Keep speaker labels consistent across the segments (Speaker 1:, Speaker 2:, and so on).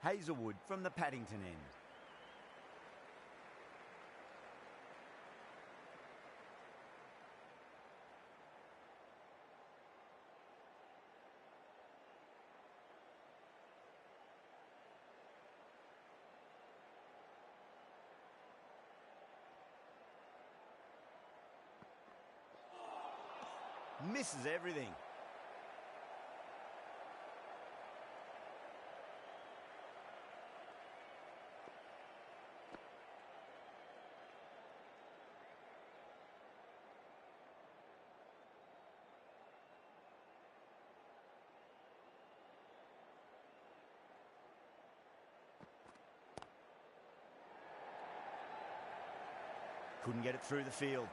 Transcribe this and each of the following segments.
Speaker 1: Hazelwood from the Paddington end. Misses everything. Couldn't get it through the field.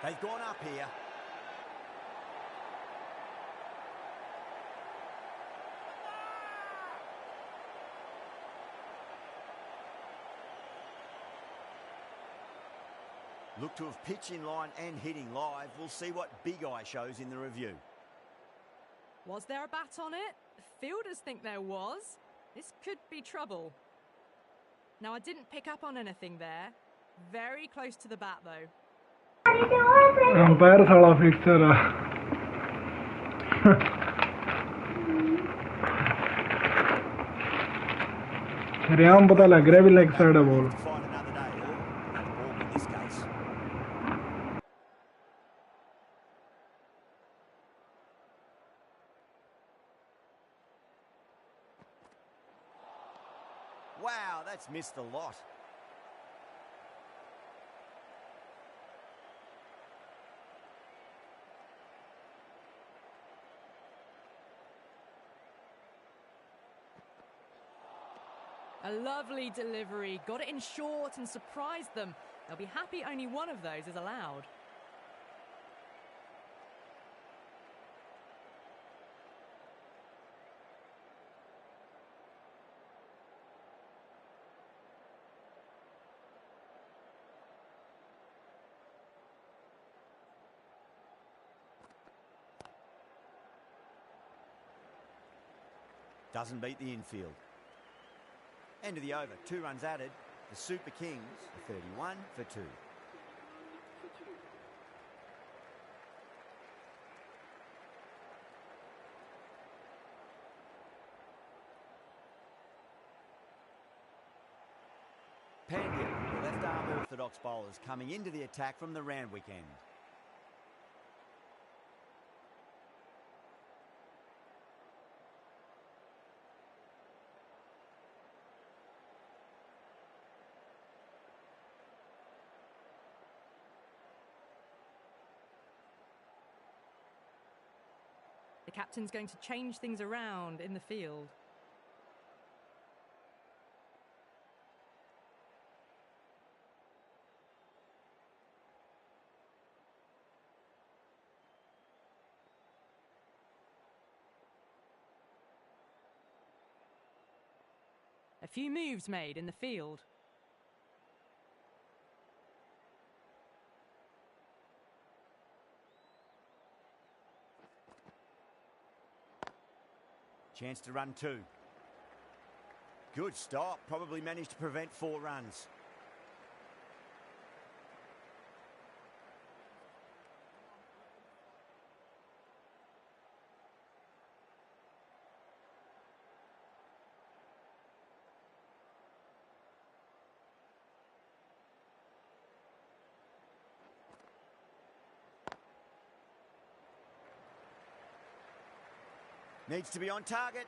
Speaker 1: They've gone up here. Look to have pitch in line and hitting live. We'll see what Big Eye shows in the review.
Speaker 2: Was there a bat on it? Fielders think there was. This could be trouble. Now, I didn't pick up on anything there. Very close to the bat, though.
Speaker 3: Umpire साला fixer है realm पता लग रहा है भी leg side है ball
Speaker 1: Wow, that's missed a lot.
Speaker 2: A lovely delivery. Got it in short and surprised them. They'll be happy only one of those is allowed.
Speaker 1: Doesn't beat the infield. End of the over. 2 runs added. The Super Kings are 31 for 2. Pandya, the left-arm orthodox bowlers coming into the attack from the Randwick end.
Speaker 2: The captain's going to change things around in the field. A few moves made in the field.
Speaker 1: Chance to run 2. Good stop. Probably managed to prevent 4 runs. Needs to be on target.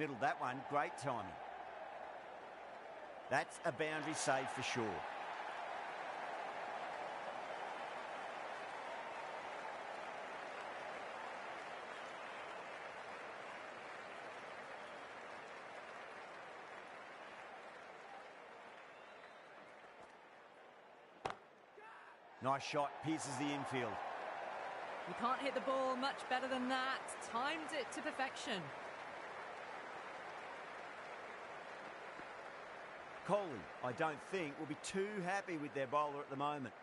Speaker 1: Middled that one, great timing. That's a boundary save for sure. Nice shot, pierces the infield.
Speaker 2: You can't hit the ball much better than that. Timed it to perfection.
Speaker 1: Coley, I don't think, will be too happy with their bowler at the moment.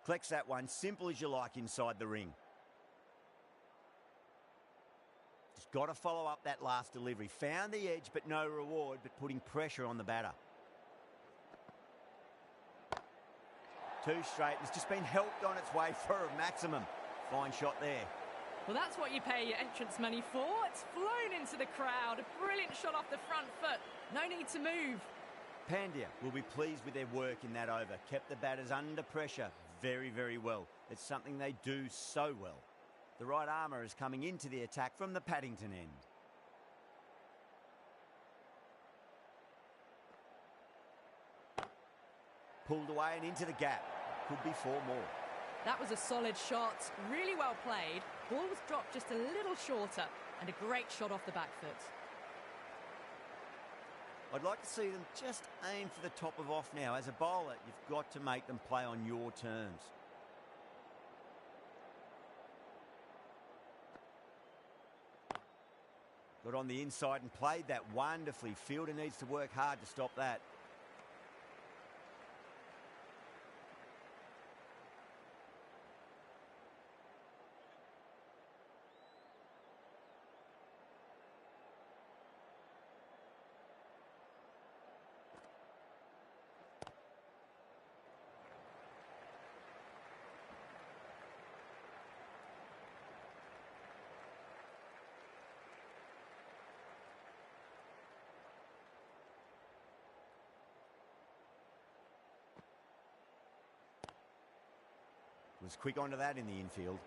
Speaker 1: Collects that one, simple as you like inside the ring. Just got to follow up that last delivery. Found the edge, but no reward, but putting pressure on the batter. Two straight, it's just been helped on its way for a maximum. Fine shot there.
Speaker 2: Well, that's what you pay your entrance money for. It's flown into the crowd. A brilliant shot off the front foot. No need to move.
Speaker 1: Pandya will be pleased with their work in that over. Kept the batters under pressure very, very well. It's something they do so well. The right armour is coming into the attack from the Paddington end. Pulled away and into the gap. Could be 4 more.
Speaker 2: That was a solid shot. Really well played. Ball was dropped just a little shorter. And a great shot off the back foot.
Speaker 1: I'd like to see them just aim for the top of off now. As a bowler, you've got to make them play on your terms. Got on the inside and played that wonderfully. Fielder needs to work hard to stop that. Was quick onto that in the infield.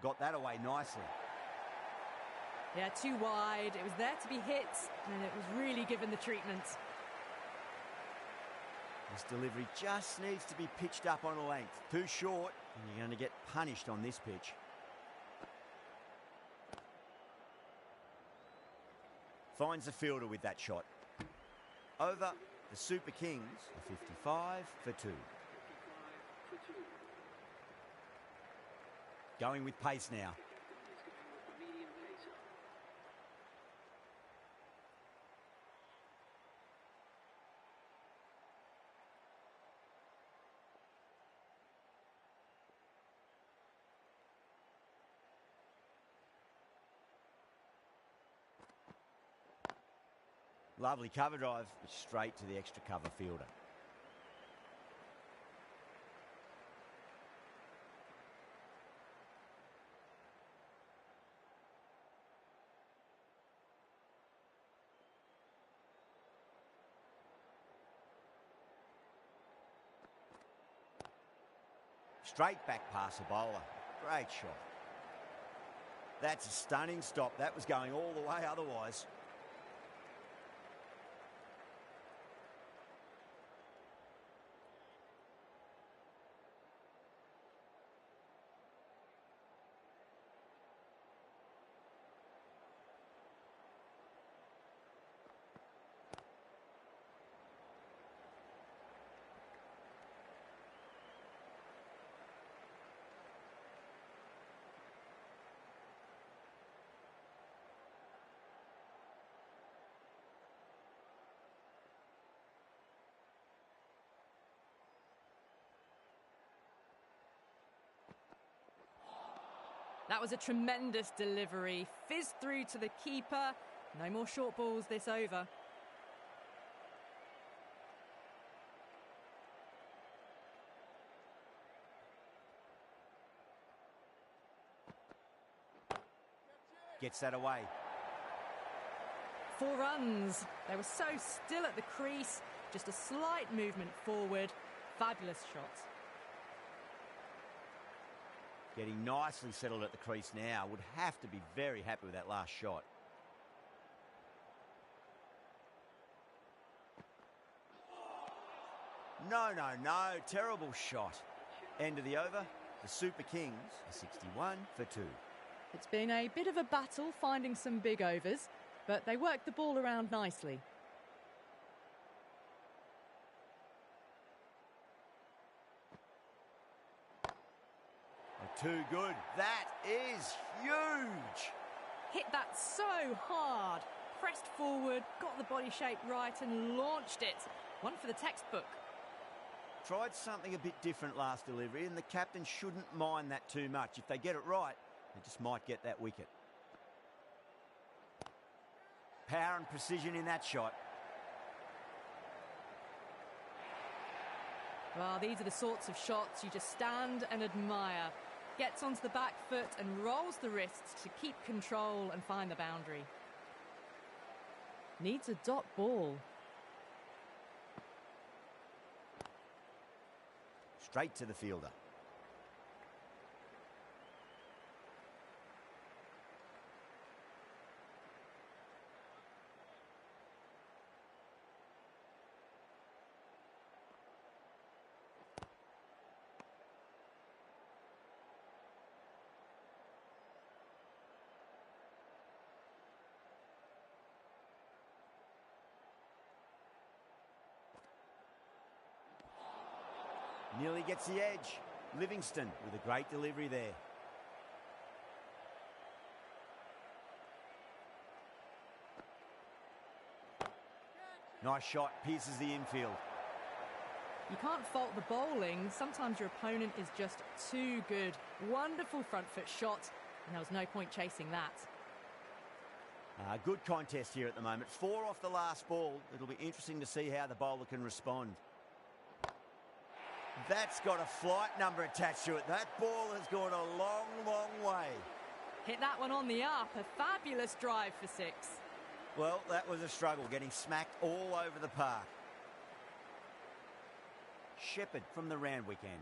Speaker 1: Got that away nicely.
Speaker 2: Yeah, too wide. It was there to be hit, and it was really given the treatment.
Speaker 1: This delivery just needs to be pitched up on a length. Too short, and you're going to get punished on this pitch. Finds the fielder with that shot. Over the Super Kings, a 55 for 2. Going with pace now. Lovely cover drive, straight to the extra cover fielder. Straight back past the bowler. Great shot. That's a stunning stop. That was going all the way otherwise.
Speaker 2: That was a tremendous delivery. Fizzed through to the keeper. No more short balls this over.
Speaker 1: Gets that away.
Speaker 2: 4 runs. They were so still at the crease. Just a slight movement forward. Fabulous shot.
Speaker 1: Getting nicely settled at the crease now. Would have to be very happy with that last shot. No. Terrible shot. End of the over. The Super Kings are 61 for 2.
Speaker 2: It's been a bit of a battle finding some big overs, but they worked the ball around nicely.
Speaker 1: Too good. That is huge.
Speaker 2: Hit that so hard. Pressed forward, got the body shape right and launched it. One for the textbook.
Speaker 1: Tried something a bit different last delivery, and the captain shouldn't mind that too much. If they get it right, they just might get that wicket. Power and precision in that shot.
Speaker 2: Well, these are the sorts of shots you just stand and admire. Gets onto the back foot and rolls the wrists to keep control and find the boundary. Needs a dot ball.
Speaker 1: Straight to the fielder. Nearly gets the edge. Livingston with a great delivery there. Nice shot, pierces the infield.
Speaker 2: You can't fault the bowling. Sometimes your opponent is just too good. Wonderful front foot shot, and there was no point chasing that.
Speaker 1: Good contest here at the moment. 4 off the last ball. It'll be interesting to see how the bowler can respond. That's got a flight number attached to it. That ball has gone a long, long way.
Speaker 2: Hit that one on the up. A fabulous drive for 6.
Speaker 1: Well, that was a struggle, getting smacked all over the park. Shepherd from the Randwick end.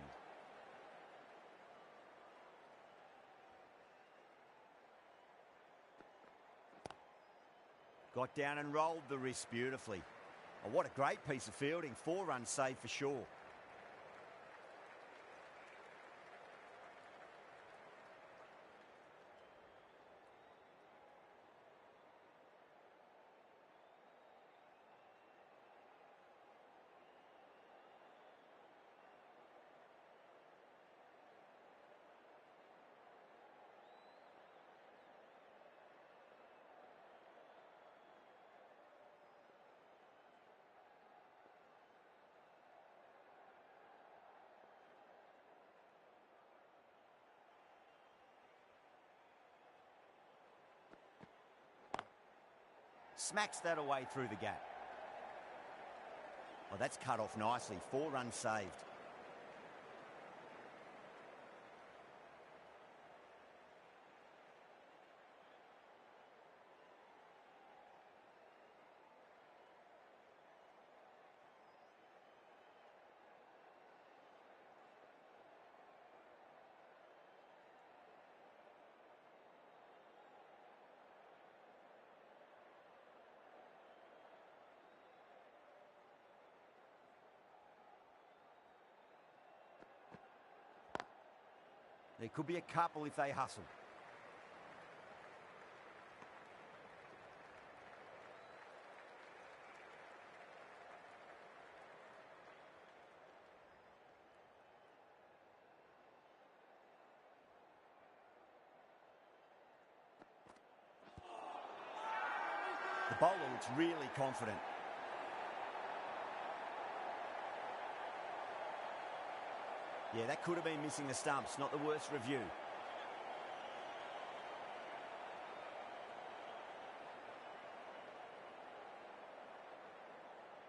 Speaker 1: Got down and rolled the wrist beautifully. Oh, what a great piece of fielding. 4 runs saved for sure. Smacks that away through the gap. Well, that's cut off nicely. 4 runs saved. There could be a couple if they hustle. The bowler looks really confident. Yeah, that could have been missing the stumps. Not the worst review.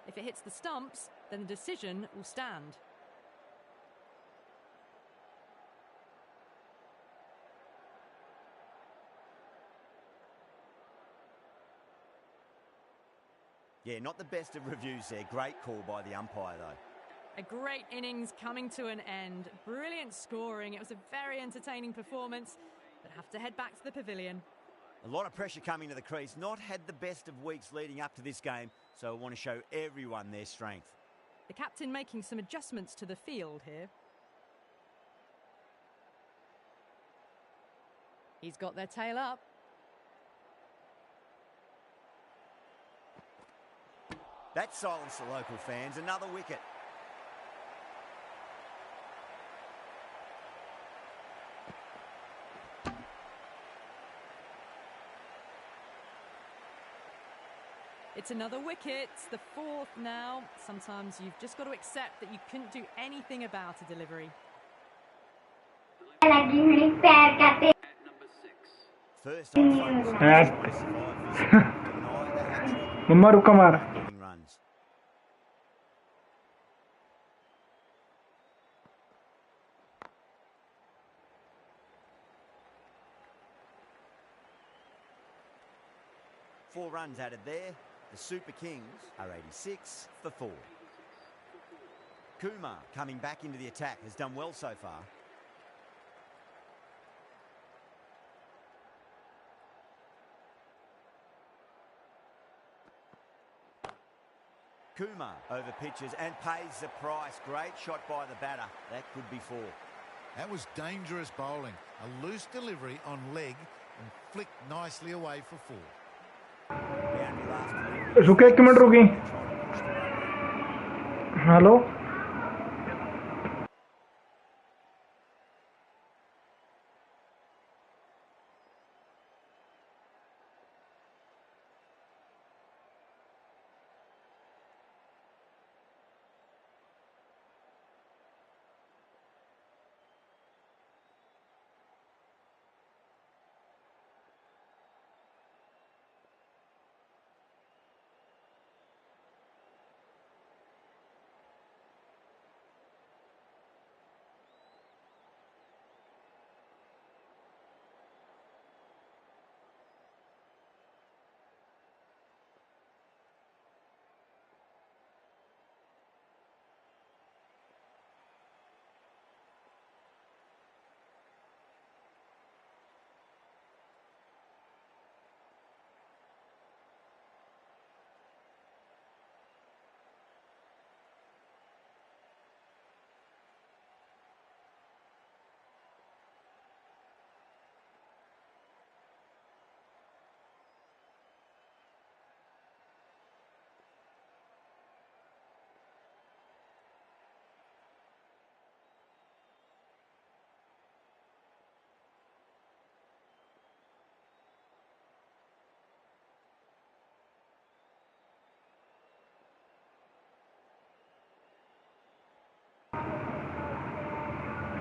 Speaker 2: If it hits the stumps, then the decision will stand.
Speaker 1: Yeah, not the best of reviews there. Great call by the umpire, though.
Speaker 2: A great innings coming to an end. Brilliant scoring. It was a very entertaining performance, but have to head back to the pavilion.
Speaker 1: A lot of pressure coming to the crease. Not had the best of weeks leading up to this game, so I want to show everyone their strength.
Speaker 2: The captain making some adjustments to the field here. He's got their tail up.
Speaker 1: That silenced the local fans. Another wicket.
Speaker 2: It's another wicket, the fourth now. Sometimes you've just got to accept that you couldn't do anything about a delivery.
Speaker 1: First on focus.
Speaker 3: मम्मा रुका मार.
Speaker 1: Runs. Four runs added there. The Super Kings are 86 for 4. Kumar coming back into the attack has done well so far. Kumar over pitches and pays the price. Great shot by the batter. That could be 4.
Speaker 4: That was dangerous bowling. A loose delivery on leg and flicked nicely away for 4.
Speaker 3: रुके 1 minute रुकी. Hello.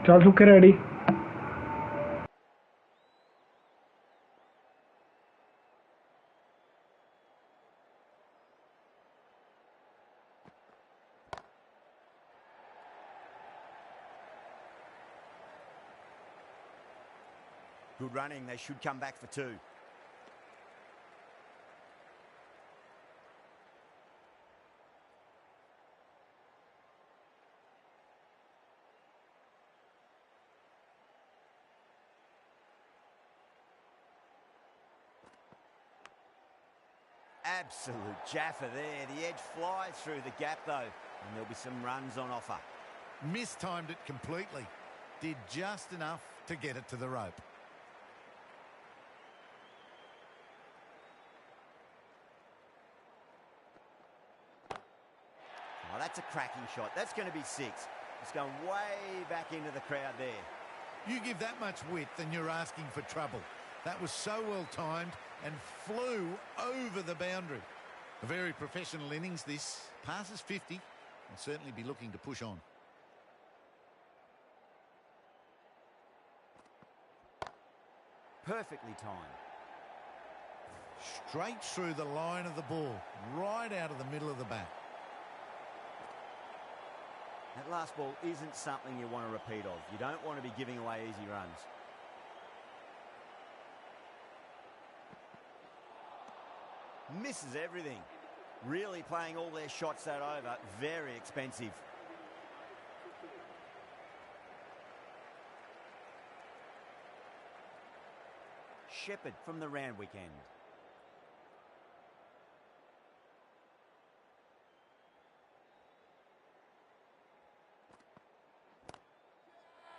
Speaker 3: चल सुखे ready.
Speaker 1: Good running. They should come back for 2. Absolute jaffer there. The edge flies through the gap though, and there'll be some runs on offer.
Speaker 4: Mistimed it completely. Did just enough to get it to the rope.
Speaker 1: Oh, that's a cracking shot. That's going to be 6. It's going way back into the crowd there.
Speaker 4: You give that much width and you're asking for trouble. That was so well timed and flew over the boundary. A very professional innings this. Passes 50 and certainly be looking to push on.
Speaker 1: Perfectly timed.
Speaker 4: Straight through the line of the ball, right out of the middle of the bat.
Speaker 1: That last ball isn't something you want to repeat of. You don't want to be giving away easy runs. Misses everything. Really playing all their shots that over. Very expensive. Shepherd from the Randwick end.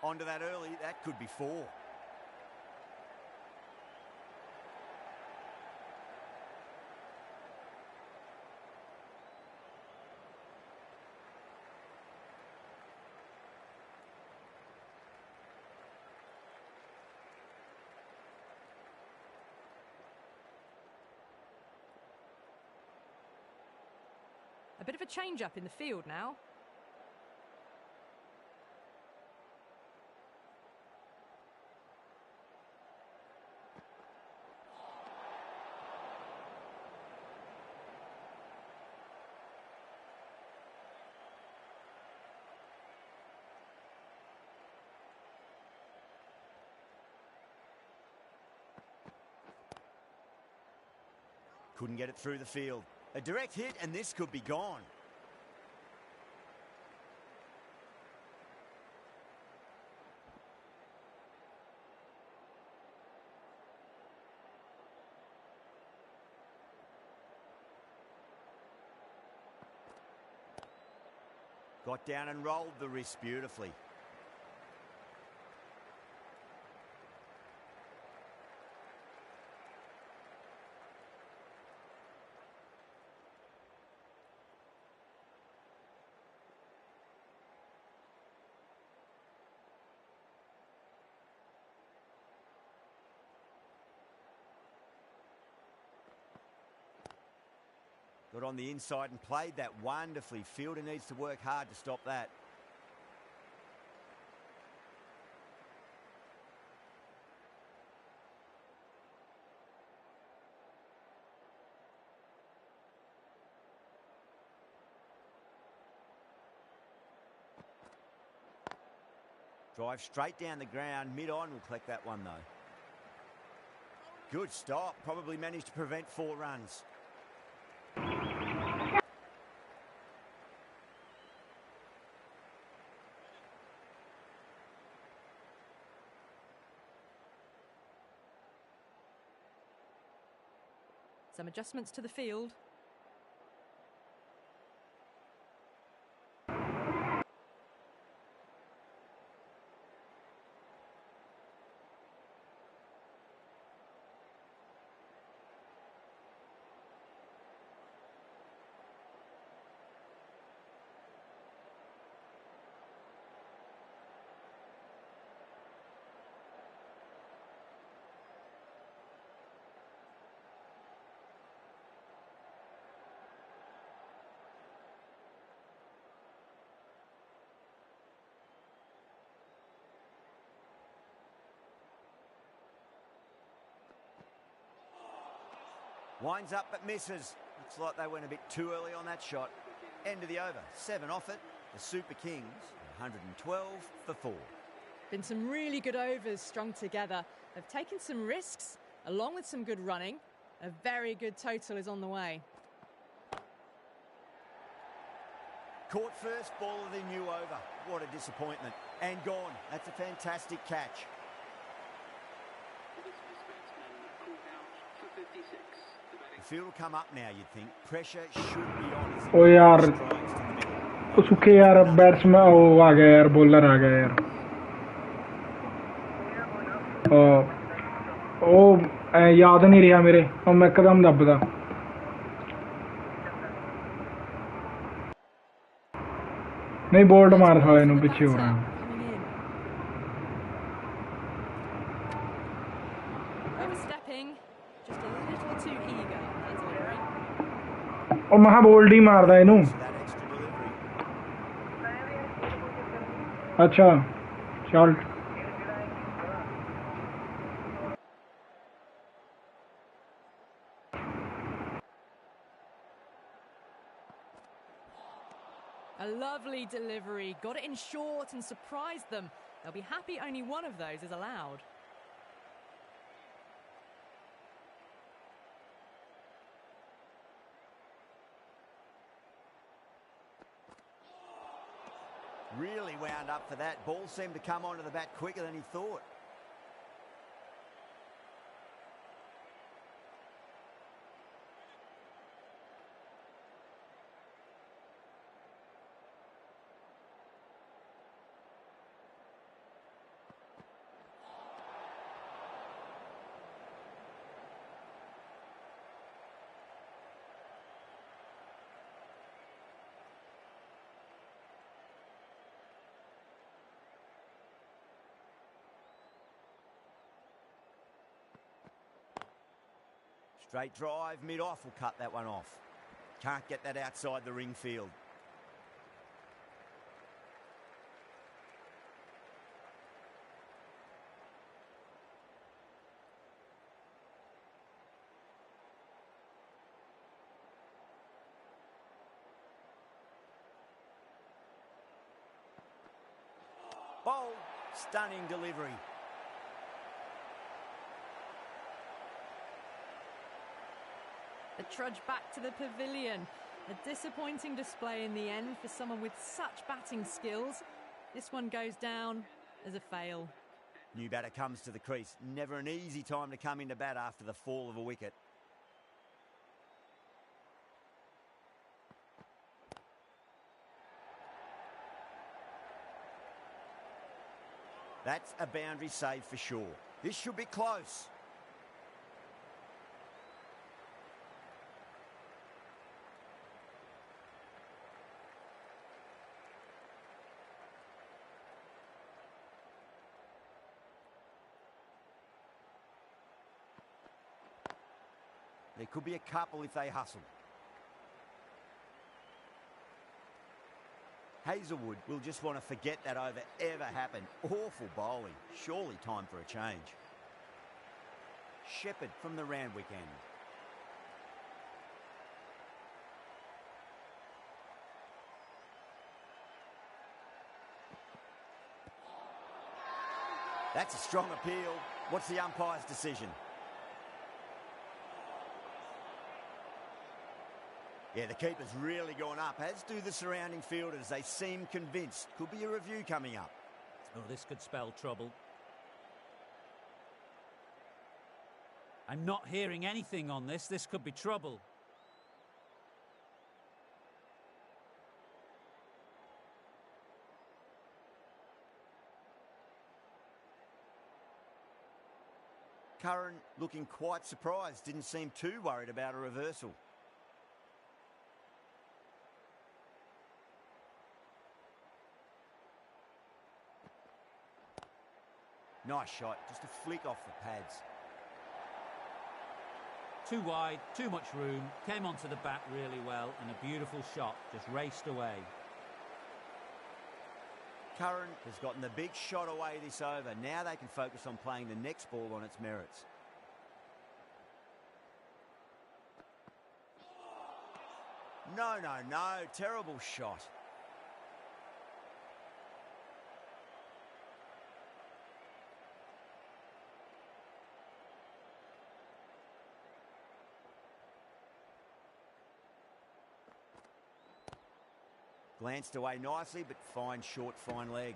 Speaker 1: Onto that early, that could be 4.
Speaker 2: A bit of a change-up in the field now.
Speaker 1: Couldn't get it through the field. A direct hit and this could be gone. Got down and rolled the wrist beautifully. Got on the inside and played that wonderfully. Fielder needs to work hard to stop that. Drive straight down the ground. Mid-on will collect that one, though. Good stop. Probably managed to prevent 4 runs.
Speaker 2: Some adjustments to the field.
Speaker 1: Winds up but misses. Looks like they went a bit too early on that shot. End of the over. 7 off it. The Super Kings, 112 for 4.
Speaker 2: Been some really good overs strung together. They've taken some risks, along with some good running. A very good total is on the way.
Speaker 1: Caught first ball of the new over. What a disappointment. And gone. That's a fantastic catch. The field will come up now, you'd think. Pressure should be on.
Speaker 3: ओ यार ओ सुखे यार batsman ओ आ गया यार bowler आ गया यार ओ याद नहीं रहा मेरे और मैं कदम दबदा नहीं बोल्ड मार साले नु पीछे हो रहा है और महा बोल्ड ही मारदा इनू अच्छा चल
Speaker 2: A lovely delivery, got it in short and surprised them. They'll be happy only one of those is allowed.
Speaker 1: Really wound up for that. Ball seemed to come onto the bat quicker than he thought. Straight drive, mid-off will cut that one off. Can't get that outside the ring field. Bowl, stunning delivery.
Speaker 2: The trudge back to the pavilion. A disappointing display in the end for someone with such batting skills. This one goes down as a fail.
Speaker 1: New batter comes to the crease. Never an easy time to come into bat after the fall of a wicket. That's a boundary save for sure. This should be close. There could be a couple if they hustle. Hazelwood will just want to forget that over ever happened. Awful bowling. Surely time for a change. Shepherd from the Randwick end. That's a strong appeal. What's the umpire's decision? Yeah, the keeper's really gone up, as do the surrounding fielders. They seem convinced. Could be a review coming up.
Speaker 5: Oh, this could spell trouble. I'm not hearing anything on this. This could be trouble.
Speaker 1: Curran looking quite surprised. Didn't seem too worried about a reversal. Nice shot, just a flick off the pads.
Speaker 5: Too wide, too much room, came onto the bat really well, and a beautiful shot, just raced away.
Speaker 1: Curran has gotten the big shot away this over. Now they can focus on playing the next ball on its merits. No, terrible shot. Glanced away nicely, but fine short, fine leg.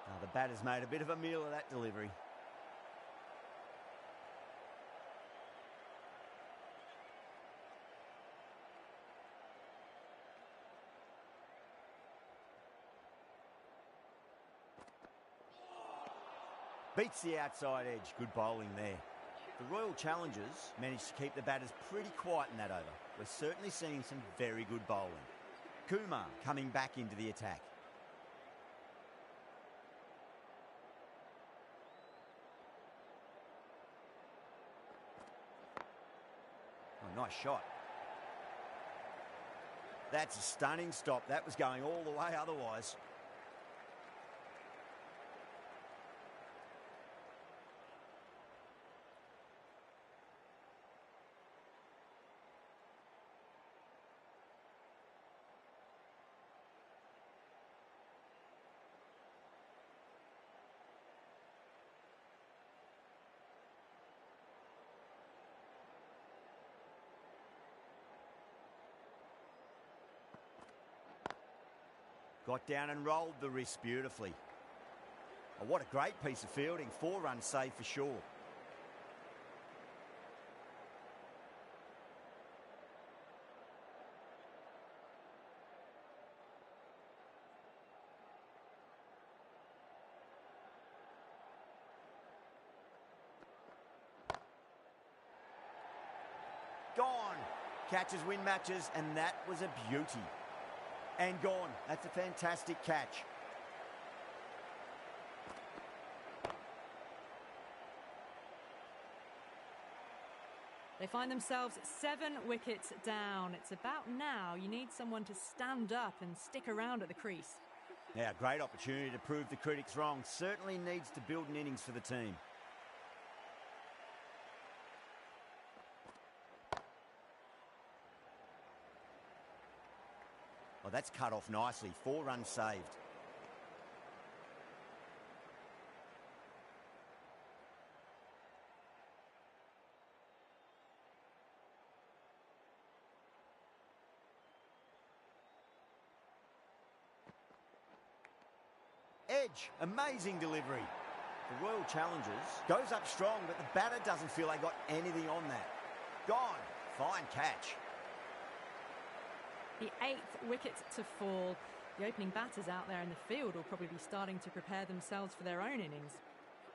Speaker 1: Now the batter's made a bit of a meal of that delivery. Beats the outside edge. Good bowling there. The Royal Challengers managed to keep the batters pretty quiet in that over. We're certainly seeing some very good bowling. Kumar coming back into the attack. Oh, nice shot. That's a stunning stop. That was going all the way otherwise. Got down and rolled the wrist beautifully. Oh, what a great piece of fielding. 4 runs saved for sure. Gone. Catches win matches, and that was a beauty. And gone. That's a fantastic catch.
Speaker 2: They find themselves 7 wickets down. It's about now you need someone to stand up and stick around at the crease.
Speaker 1: Now, great opportunity to prove the critics wrong. Certainly needs to build an innings for the team. Oh, that's cut off nicely. 4 runs saved. Edge, amazing delivery. The Royal Challengers goes up strong, but the batter doesn't feel they got anything on that. Gone. Fine catch.
Speaker 2: The 8th wicket to fall. The opening batters out there in the field will probably be starting to prepare themselves for their own innings.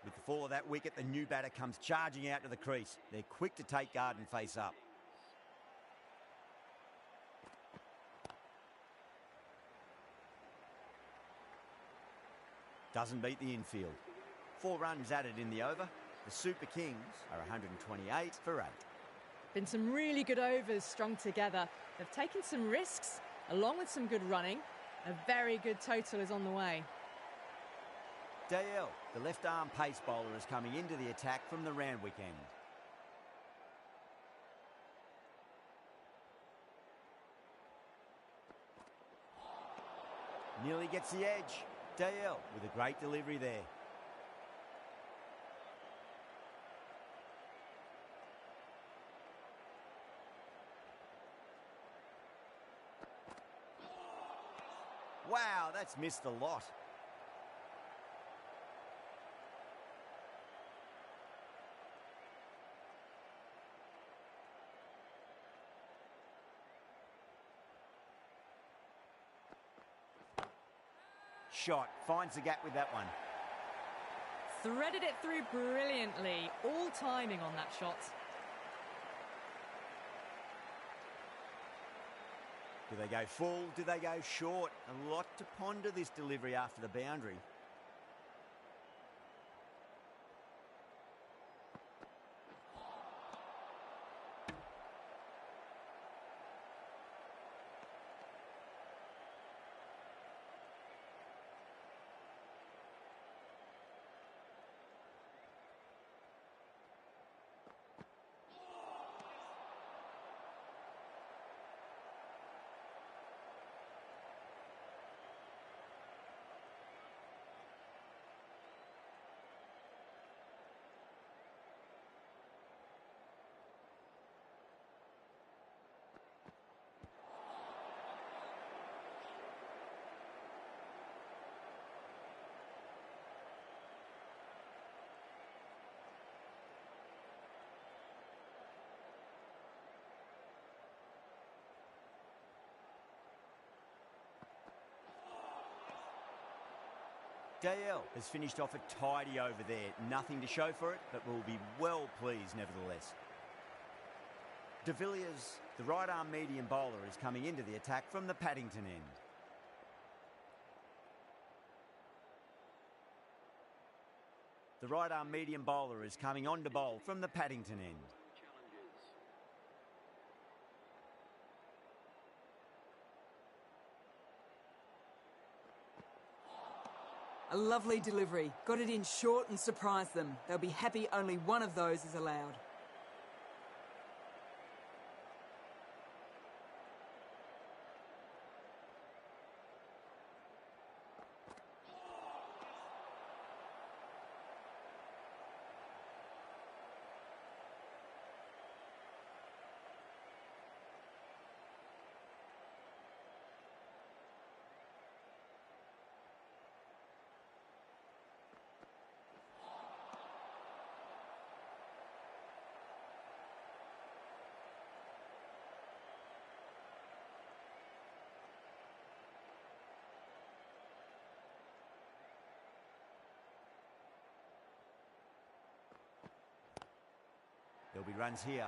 Speaker 1: With the fall of that wicket, the new batter comes charging out to the crease. They're quick to take guard and face up. Doesn't beat the infield. 4 runs added in the over. The Super Kings are 128 for 8.
Speaker 2: Been some really good overs strung together. They've taken some risks, along with some good running. A very good total is on the way.
Speaker 1: Dale, the left-arm pace bowler, is coming into the attack from the Randwick end. Nearly gets the edge. Dale with a great delivery there. Wow, that's missed a lot. Shot, finds the gap with that one.
Speaker 2: Threaded it through brilliantly. All timing on that shot.
Speaker 1: Do they go full? Do they go short? A lot to ponder this delivery after the boundary. Dale has finished off a tidy over there. Nothing to show for it, but will be well pleased nevertheless. De Villiers, the right-arm medium bowler, is coming into the attack from the Paddington end. The right-arm medium bowler is coming on to bowl from the Paddington end.
Speaker 6: A lovely delivery. Got it in short and surprised them. They'll be happy only one of those is allowed.
Speaker 1: There'll be runs here.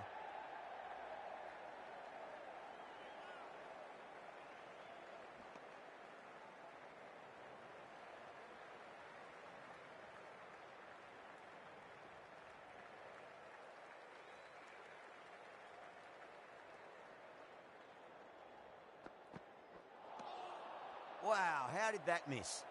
Speaker 1: Wow, how did that miss?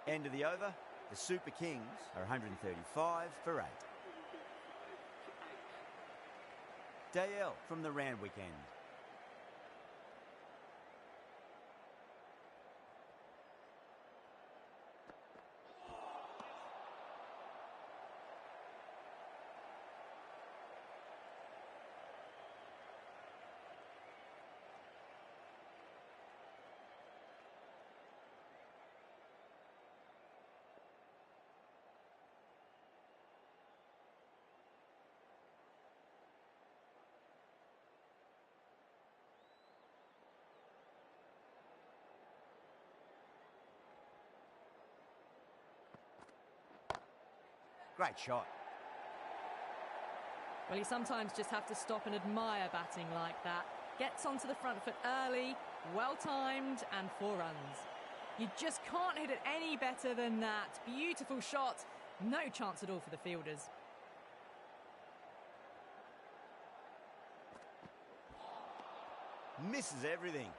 Speaker 1: End of the over. The Super Kings are 135 for 8. Dale from the Randwick end. Great shot.
Speaker 2: Well, you sometimes just have to stop and admire batting like that. Gets onto the front foot early, well-timed, and 4 runs. You just can't hit it any better than that. Beautiful shot. No chance at all for the fielders.
Speaker 1: Misses everything.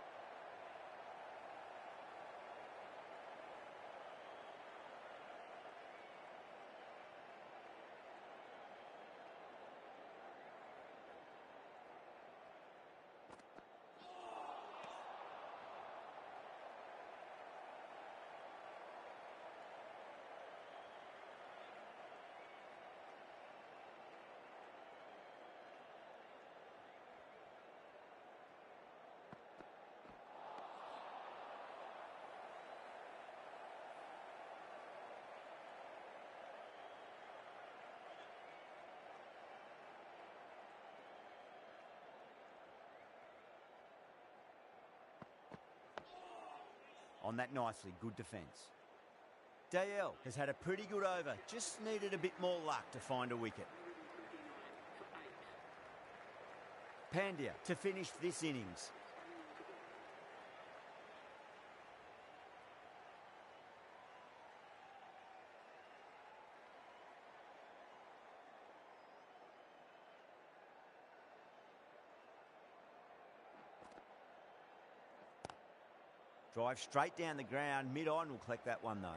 Speaker 1: On that nicely, good defence. Dale has had a pretty good over, just needed a bit more luck to find a wicket. Pandya to finish this innings. Drive straight down the ground, mid-on will collect that one though.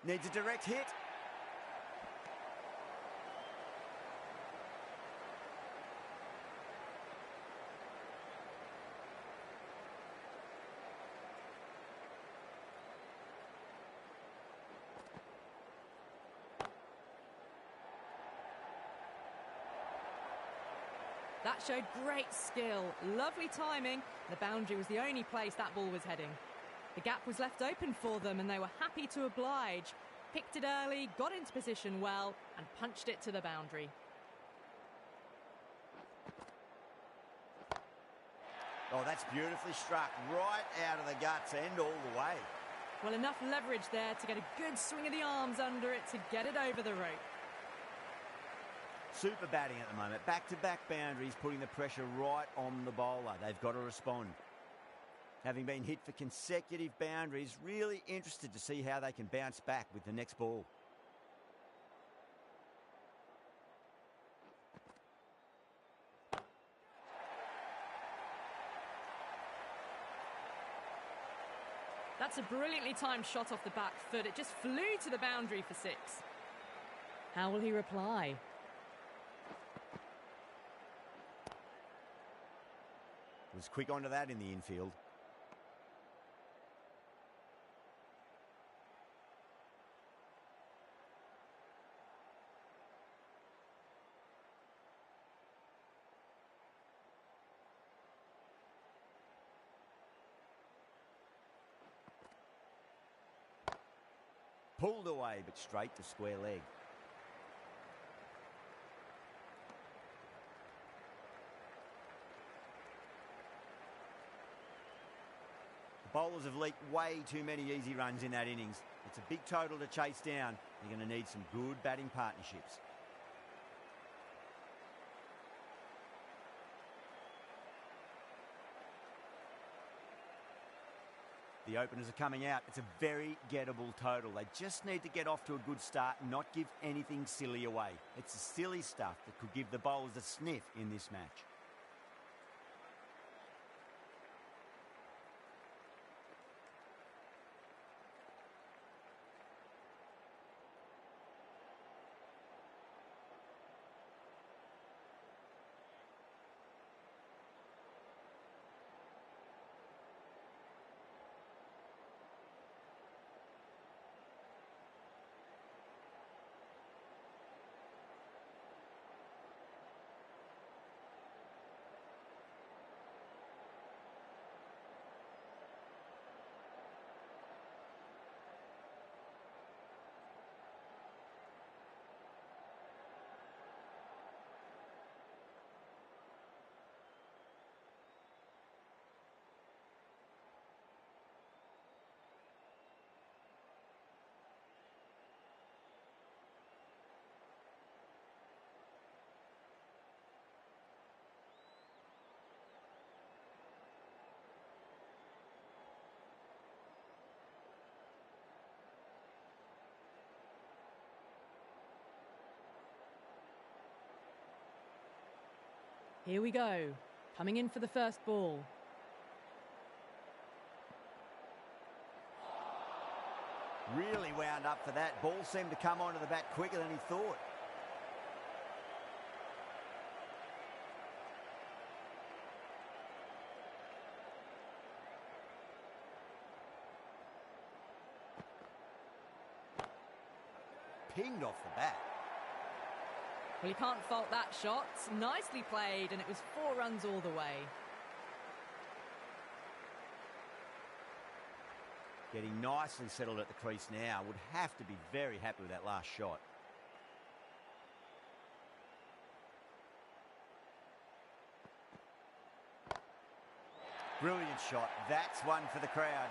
Speaker 1: Needs a direct hit.
Speaker 2: That showed great skill, lovely timing. The boundary was the only place that ball was heading. The gap was left open for them and they were happy to oblige. Picked it early, got into position well and punched it to the boundary.
Speaker 1: Oh, that's beautifully struck, right out of the guts, end all the way.
Speaker 2: Well, enough leverage there to get a good swing of the arms under it to get it over the rope.
Speaker 1: Super batting at the moment. Back-to-back boundaries, putting the pressure right on the bowler. They've got to respond. Having been hit for consecutive boundaries, really interested to see how they can bounce back with the next ball.
Speaker 2: That's a brilliantly timed shot off the back foot. It just flew to the boundary for 6. How will he reply?
Speaker 1: Was quick onto that in the infield. Pulled away, but straight to square leg. bowlers have leaked way too many easy runs in that innings. It's a big total to chase down. They're going to need some good batting partnerships. The openers are coming out. It's a very gettable total. They just need to get off to a good start and not give anything silly away. It's the silly stuff that could give the bowlers a sniff in this match.
Speaker 2: Here we go. Coming in for the first ball.
Speaker 1: Really wound up for that. Ball seemed to come onto the bat quicker than he thought. Pinged off the bat.
Speaker 2: Well, you can't fault that shot. Nicely played, and it was 4 runs all the way.
Speaker 1: Getting nicely settled at the crease now. Would have to be very happy with that last shot. Brilliant shot. That's one for the crowd.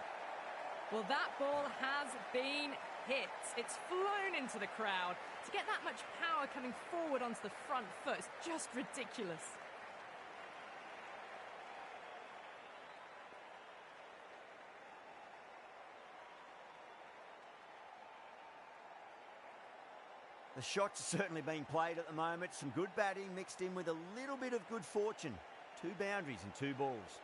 Speaker 2: Well, that ball has been hit. It's flown into the crowd. To get that much power coming forward onto the front foot is just ridiculous.
Speaker 1: The shots are certainly being played at the moment. Some good batting mixed in with a little bit of good fortune. 2 boundaries and 2 balls.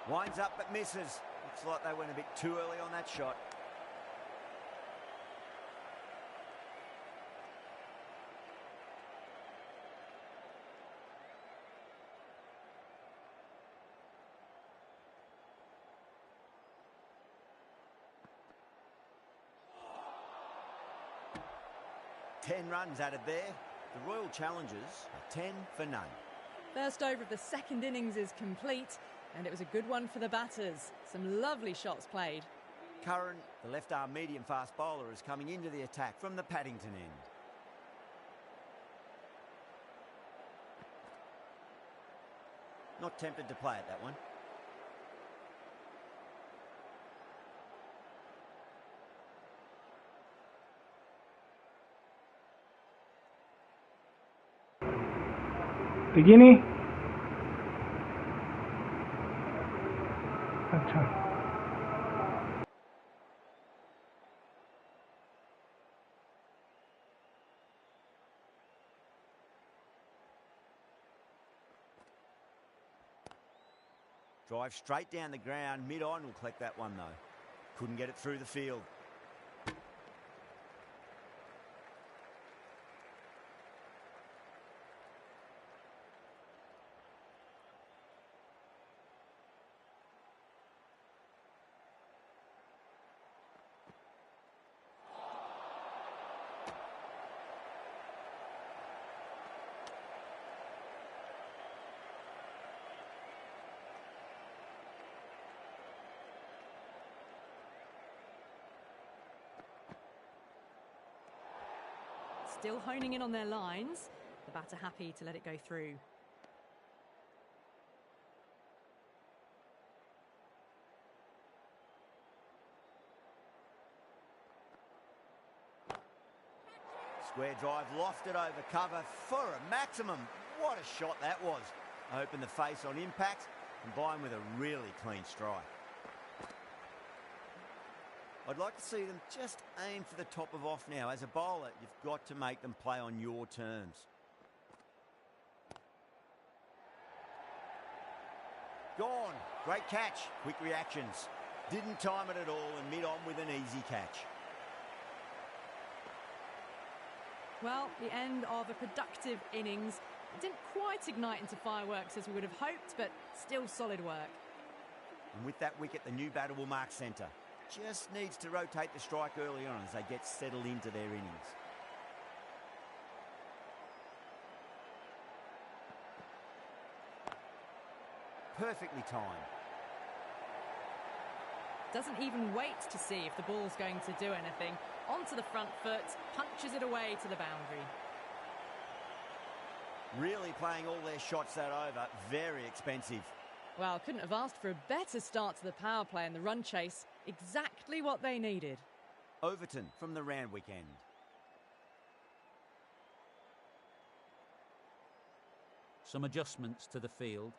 Speaker 1: Winds up but misses. Looks like they went a bit too early on that shot. Ten runs added there. The Royal Challengers are 10 for none.
Speaker 2: First over of the second innings is complete, and it was a good one for the batters. Some lovely shots played.
Speaker 1: Curran, the left-arm medium-fast bowler, is coming into the attack from the Paddington end. Not tempted to play at that one.
Speaker 3: टिकी नहीं अच्छा
Speaker 1: Drive straight down the ground. Mid-on will collect that one though. Couldn't get it through the field.
Speaker 2: still honing in on their lines. The batter happy to let it go through.
Speaker 1: Square drive lofted over cover for a maximum. What a shot that was. Open the face on impact, combined with a really clean strike. I'd like to see them just aim for the top of off now. As a bowler, you've got to make them play on your terms. Gone. Great catch. Quick reactions. Didn't time it at all and mid-on with an easy catch.
Speaker 2: Well, the end of a productive innings. It didn't quite ignite into fireworks as we would have hoped, but still solid work.
Speaker 1: And with that wicket, the new batter will mark centre. Just needs to rotate the strike early on as they get settled into their innings. Perfectly timed.
Speaker 2: Doesn't even wait to see if the ball's going to do anything. Onto the front foot, punches it away to the boundary.
Speaker 1: Really playing all their shots that over. Very expensive.
Speaker 2: Well, couldn't have asked for a better start to the power play and the run chase. Exactly what they needed.
Speaker 1: Overton from the Randwick end.
Speaker 5: Some adjustments to the field.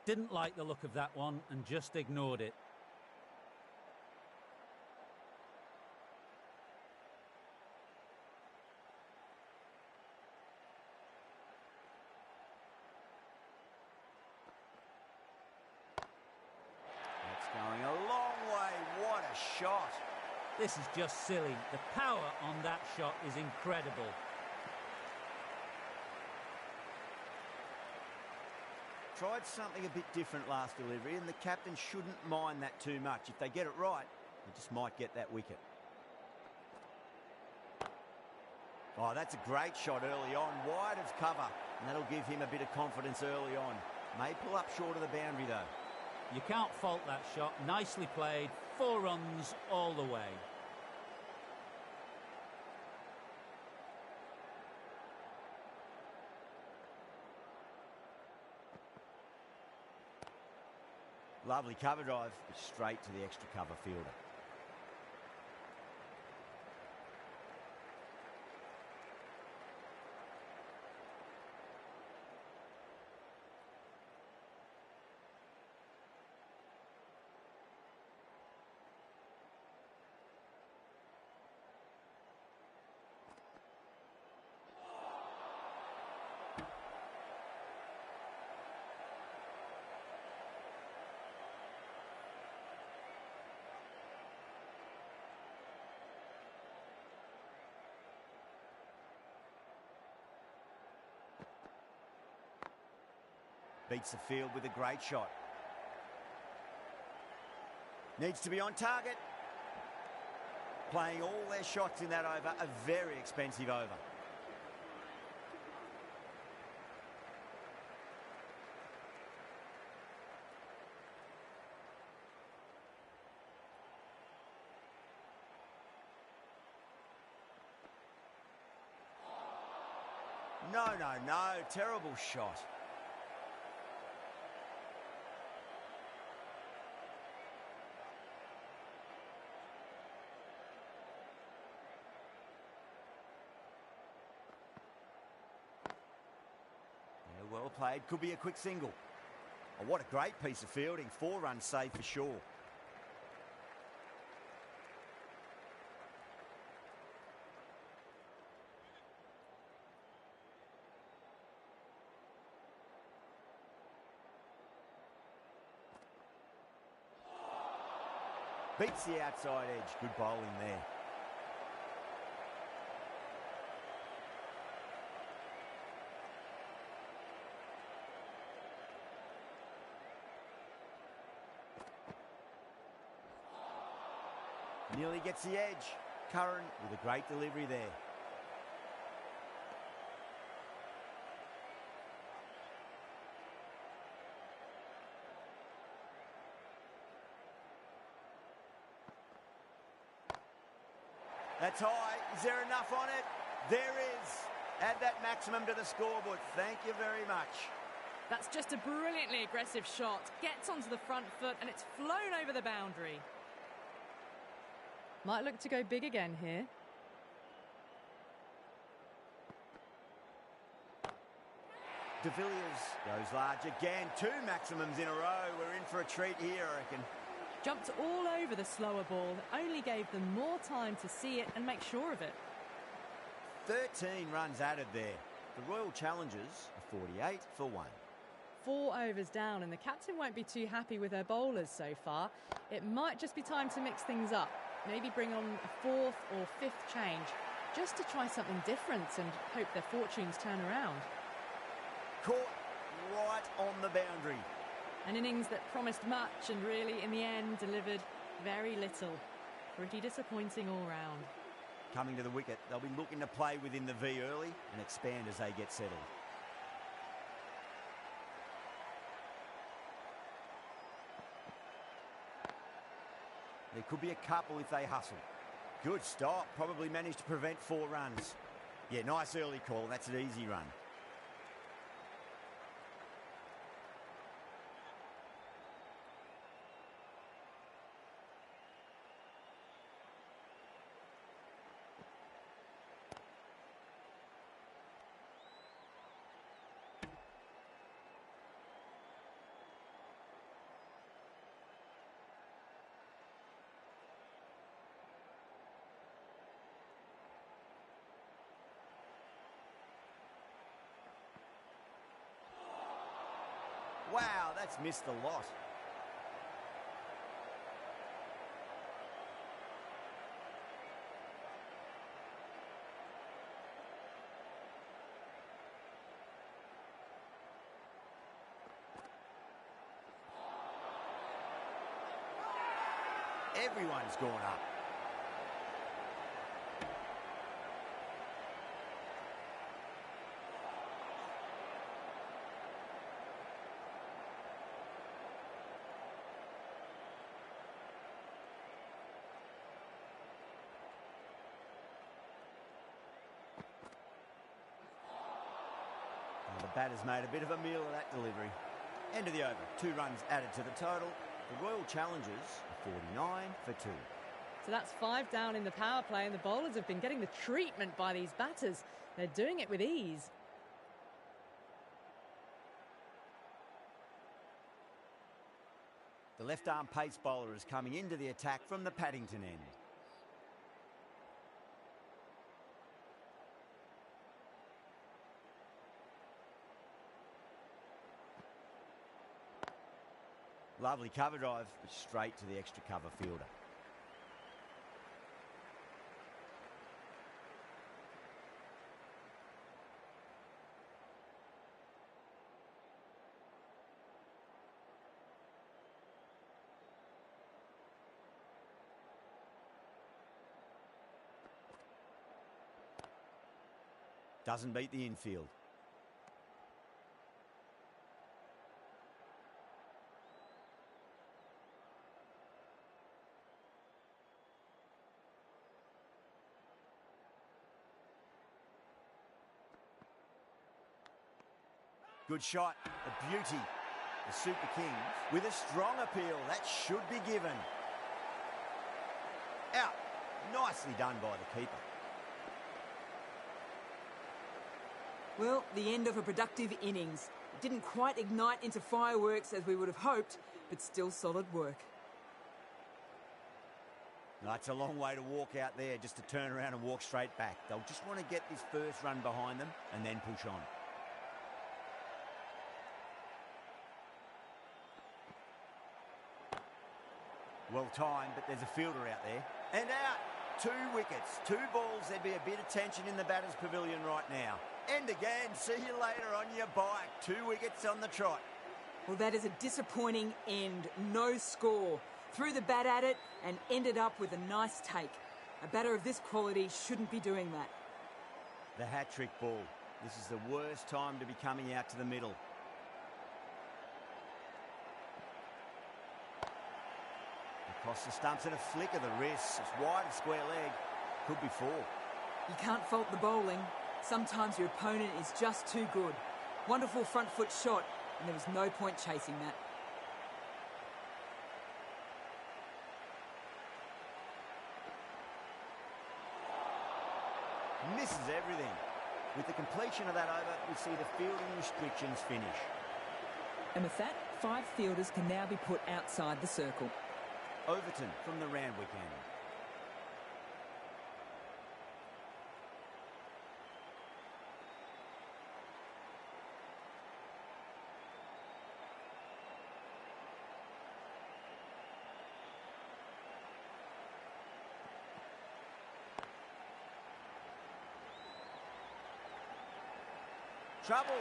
Speaker 5: Didn't like the look of that one and just ignored it.
Speaker 1: That's going a long way. What a shot.
Speaker 5: This is just silly. The power on that shot is incredible.
Speaker 1: Tried something a bit different last delivery, and the captain shouldn't mind that too much. If they get it right, they just might get that wicket. Oh, that's a great shot early on, wide of cover, and that'll give him a bit of confidence early on. May pull up short of the boundary, though.
Speaker 5: You can't fault that shot. Nicely played. 4 runs all the way.
Speaker 1: Lovely cover drive, straight to the extra cover fielder. Beats the field with a great shot. Needs to be on target. Playing all their shots in that over, a very expensive over. No, terrible shot. Well played, could be a quick single. Oh, what a great piece of fielding, 4 runs saved for sure. Beats the outside edge, good bowling there. Nearly gets the edge. Curran with a great delivery there. That's high. Is there enough on it? There is. Add that maximum to the scoreboard. Thank you very much.
Speaker 2: That's just a brilliantly aggressive shot. Gets onto the front foot and it's flown over the boundary. Might look to go big again here.
Speaker 1: De Villiers goes large again. 2 maximums in a row. We're in for a treat here, I reckon.
Speaker 2: Jumped all over the slower ball. Only gave them more time to see it and make sure of it.
Speaker 1: 13 runs added there. The Royal Challengers are 48 for 1.
Speaker 2: 4 overs down and the captain won't be too happy with her bowlers so far. It might just be time to mix things up. Maybe bring on a 4th or 5th change just to try something different and hope their fortunes turn around.
Speaker 1: Caught right on the boundary.
Speaker 2: An innings that promised much and really in the end delivered very little. Pretty disappointing all round.
Speaker 1: Coming to the wicket, they'll be looking to play within the V early and expand as they get settled. There could be a couple if they hustle. Good stop. Probably managed to prevent 4 runs. Yeah, nice early call. That's an easy run. Wow, that's missed a lot. Everyone's gone up. The batter's made a bit of a meal of that delivery. End of the over. 2 runs added to the total. The Royal Challengers are 49 for 2.
Speaker 2: So that's 5 down in the power play and the bowlers have been getting the treatment by these batters. They're doing it with ease.
Speaker 1: The left-arm pace bowler is coming into the attack from the Paddington end. Lovely cover drive, but straight to the extra cover fielder. Doesn't beat the infield. Good shot, a beauty. The Super Kings with a strong appeal. That should be given. Out. Nicely done by the keeper.
Speaker 6: Well, the end of a productive innings. It didn't quite ignite into fireworks as we would have hoped, but still solid work.
Speaker 1: That's a long way to walk out there just to turn around and walk straight back. They'll just want to get this first run behind them and then push on. Well timed, but there's a fielder out there. And out. 2 wickets, 2 balls. There'd be a bit of tension in the batter's pavilion right now. And again, see you later on your bike. 2 wickets on the trot.
Speaker 6: Well, that is a disappointing end. No score. Threw the bat at it and ended up with a nice take. A batter of this quality shouldn't be doing that.
Speaker 1: The hat-trick ball. This is the worst time to be coming out to the middle. Across the stumps and a flick of the wrist. It's wide of square leg. Could be 4.
Speaker 6: You can't fault the bowling. Sometimes your opponent is just too good. Wonderful front foot shot, and there was no point chasing that.
Speaker 1: Misses everything. With the completion of that over, we see the fielding restrictions finish.
Speaker 6: And with that, 5 fielders can now be put outside the circle.
Speaker 1: Overton from the Randwick end. Trouble.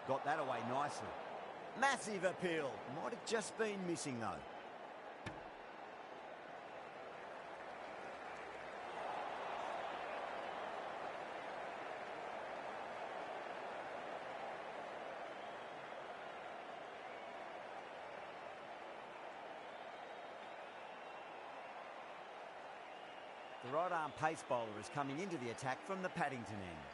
Speaker 1: Got that away nicely. Massive appeal. Might have just been missing though. The right arm pace bowler is coming into the attack from the Paddington end.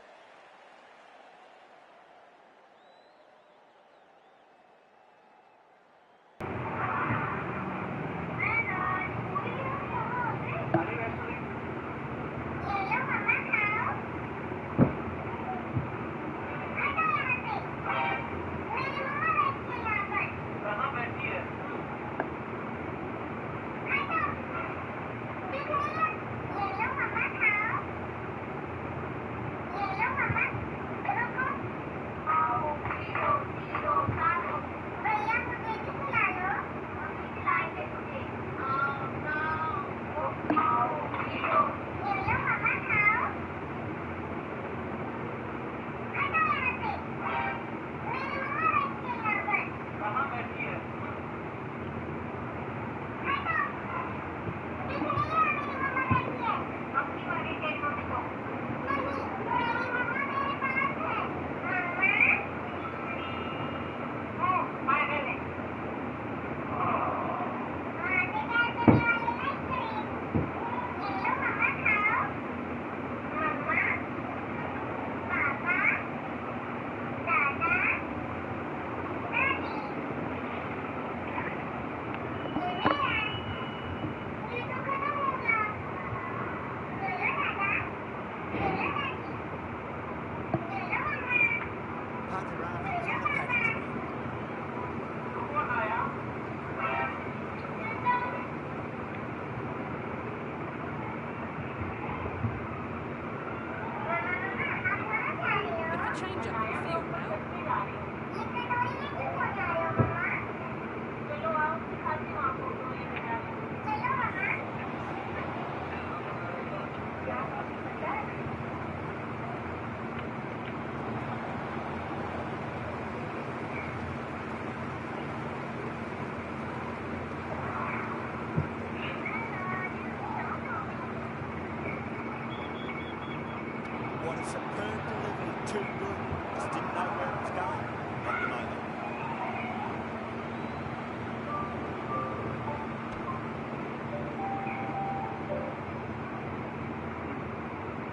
Speaker 1: superb delivery, too good. Just didn't know where it was going. Knocked them over.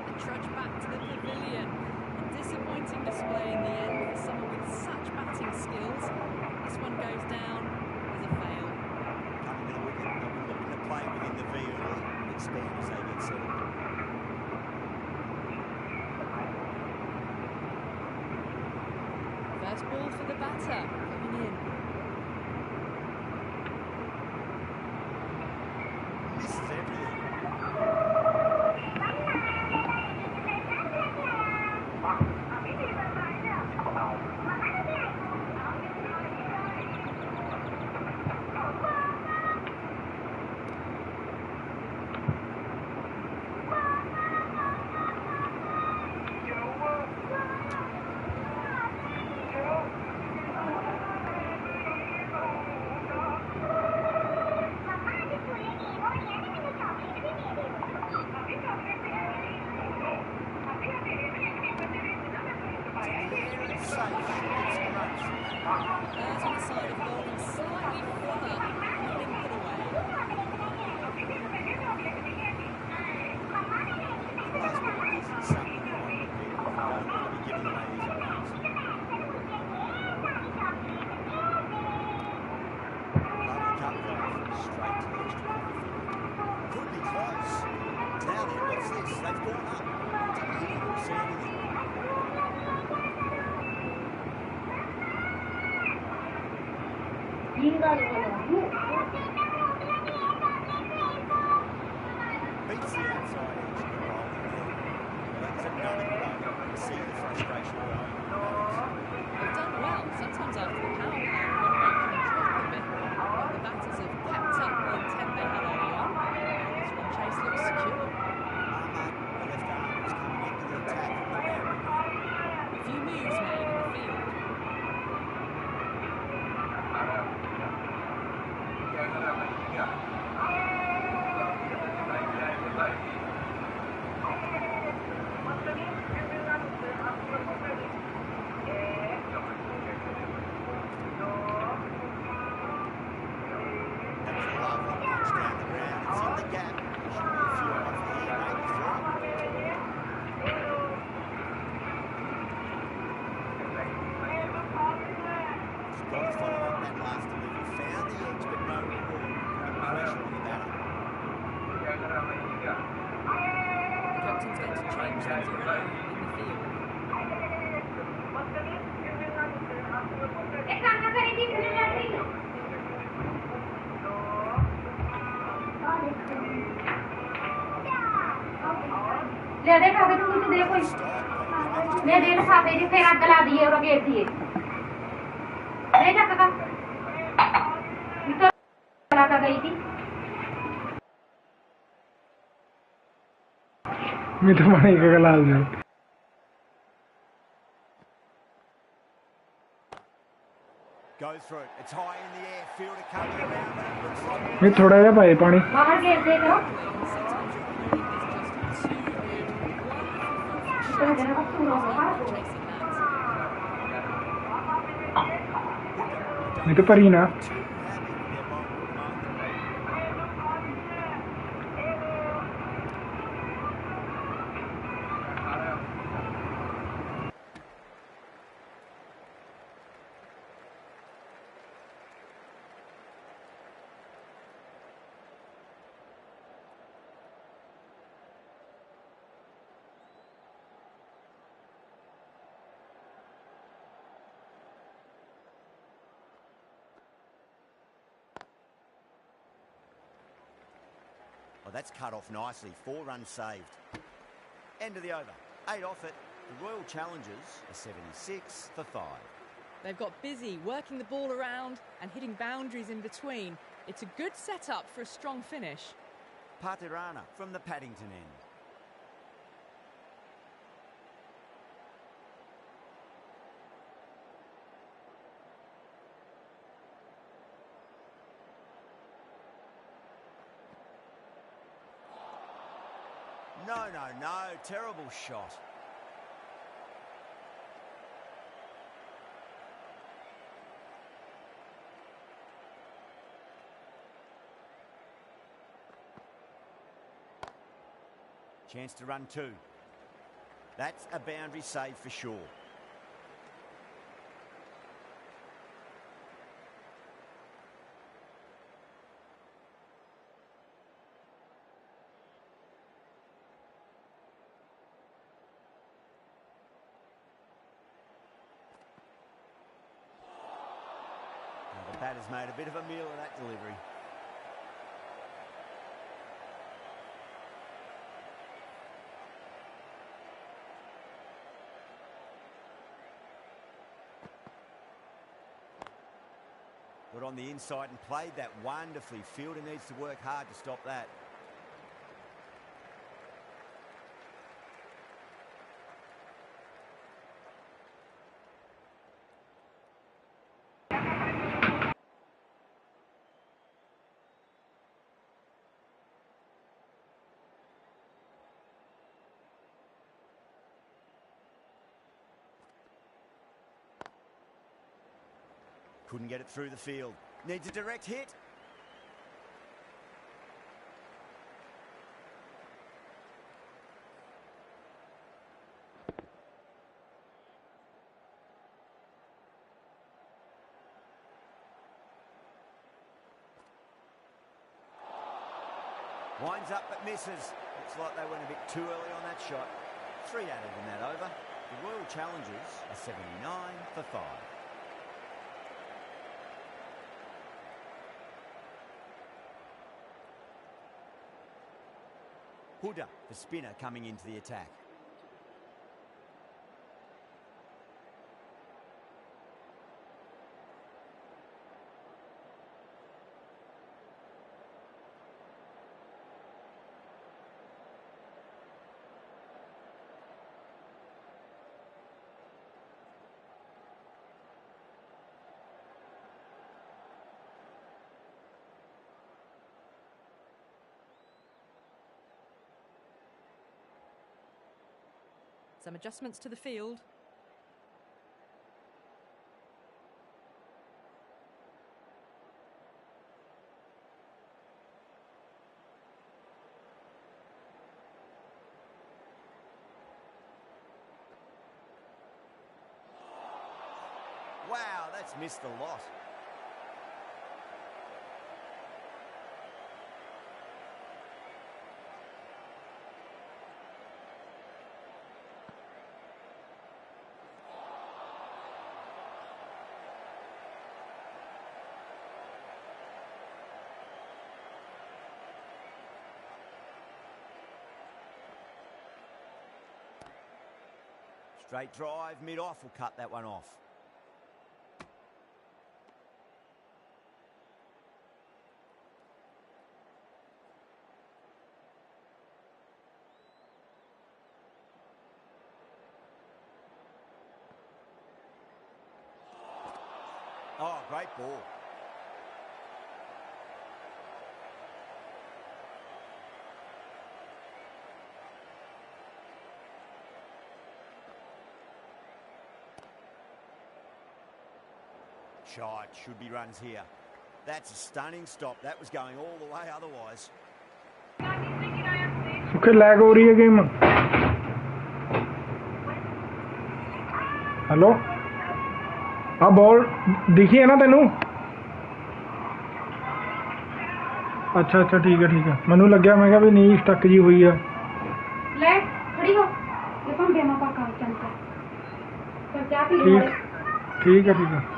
Speaker 2: They trudge back to the pavilion. A disappointing display in the end for someone with such batting skills. This one goes down as a fail.
Speaker 1: Coming to the wicket, they'll be looking to play within the V early. Expand as they get settled.
Speaker 2: First ball for the batter, coming in.
Speaker 1: Misses everything.
Speaker 2: Errs on the side of bowling slightly further, not been put away.
Speaker 1: Last ball isn't something you want to repeat if you don't want to be giving away these overs. Lovely cut though, straight to the extra field. Could be close. Now then, what's this? They've gone up. Didn't hear or see anything. Beats the outside edge of the bowling there. Well, that's another good over. See the frustration growing.
Speaker 2: They've done well. Sometimes after the power play, one rate can drop a bit. But the batters have kept up the intent they had early on. This one chase looks secure.
Speaker 1: The left arm is coming into the attack from the boundary.
Speaker 2: A few moves made in the field.
Speaker 1: That was a lovely punch down the ground. It's in the gap. Should be a few off here, maybe three. Just got to follow up that last delivery. Found the edge, but no reward. Putting pressure on the batter.
Speaker 2: The captain's going to change things around in the field.
Speaker 7: ले देखा के तू दे कोई ले दे लिफाफे जी फिर आग ला दिए और घेर दिए ले जा काका तो लगा गई थी
Speaker 3: मैं तो माने का लाल जाए
Speaker 1: Goes through. It's high in the air. Fielder coming around, but it looks like...
Speaker 3: मैं थोड़ा जा पाए पानी
Speaker 7: बाहर घेर दे करो
Speaker 2: Sometimes
Speaker 7: तो
Speaker 2: your bowling is just too good.
Speaker 7: जरा को पूरा होगा
Speaker 2: Chasing that.
Speaker 3: मैं तो परी ना
Speaker 1: Too happy with their bowling at the moment. Oh, that's cut off nicely. 4 runs saved. End of the over. 8 off it. The Royal Challengers are 76 for 5.
Speaker 2: They've got busy working the ball around and hitting boundaries in between. It's a good setup for a strong finish.
Speaker 1: Patirana from the Paddington end. No. Terrible shot. Chance to run two. That's a boundary save for sure. Now the batter's made a bit of a meal of that delivery. Got on the inside and played that wonderfully. Fielder needs to work hard to stop that. Couldn't get it through the field. Needs a direct hit. Winds up but misses. Looks like they went a bit too early on that shot. 3 added in that over. The Royal Challengers are 79 for 5. Huda, the spinner, coming into the attack.
Speaker 2: Some adjustments to the field.
Speaker 1: Wow, that's missed a lot. Straight drive, mid-off will cut that one off. Oh, great ball. Shot, should be runs here. That's a stunning stop. That was going all the way otherwise.
Speaker 3: सुखे lag हो रही है game. Hello हाँ ball दिखी है ना तेनू. अच्छा अच्छा ठीक है मैनू लग्या मैं क्या भी नहीं स्टक जी हुई है.
Speaker 7: ले खड़ी हो ये कौन गेम आपका काम चलता है तो क्या
Speaker 3: ठीक है.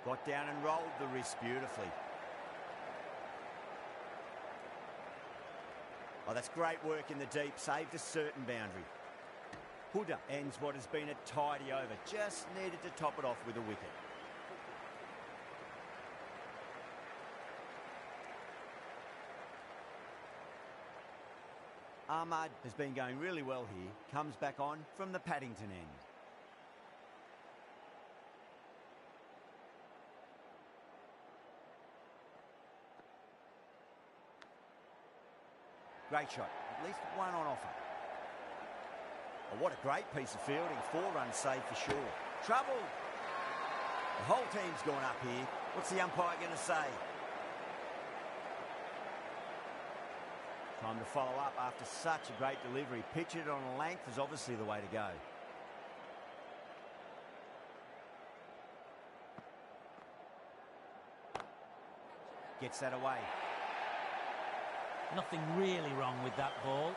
Speaker 1: Got down and rolled the wrist beautifully. Oh, that's great work in the deep. Saved a certain boundary. Huda ends what has been a tidy over. Just needed to top it off with a wicket. Ahmad has been going really well here. Comes back on from the Paddington end. Great shot. At least one on offer. Oh, what a great piece of fielding. 4 runs saved for sure. Trouble. The whole team's gone up here. What's the umpire going to say? Time to follow up after such a great delivery. Pictured on a length is obviously the way to go. Gets that away.
Speaker 5: Nothing really wrong with that ball.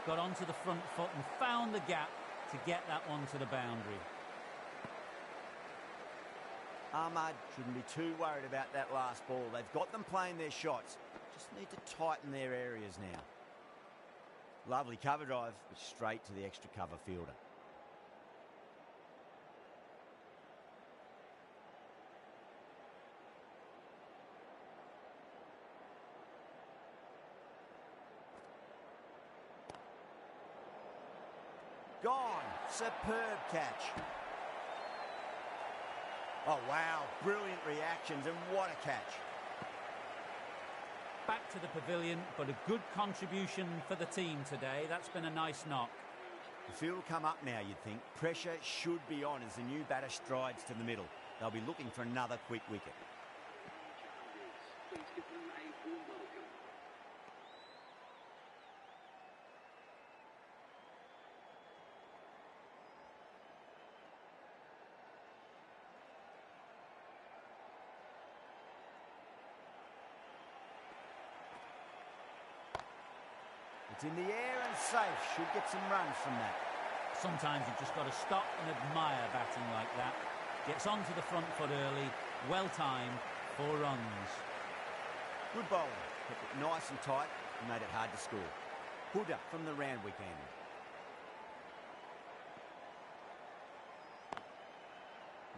Speaker 5: Got onto the front foot and found the gap to get that one to the boundary.
Speaker 1: Ahmad shouldn't be too worried about that last ball. They've got them playing their shots. Just need to tighten their areas now. Lovely cover drive, but straight to the extra cover fielder. Gone. Superb catch. Oh, wow. Brilliant reactions, and what a catch.
Speaker 5: Back to the pavilion, but a good contribution for the team today. That's been a nice knock.
Speaker 1: The field will come up now, you'd think. Pressure should be on as the new batter strides to the middle. They'll be looking for another quick wicket. It's in the air and safe. Should get some runs from that.
Speaker 5: Sometimes you've just got to stop and admire batting like that. Gets onto the front foot early. Well timed. 4 runs.
Speaker 1: Good bowling. Kept it nice and tight and made it hard to score. Huda from the Randwick end.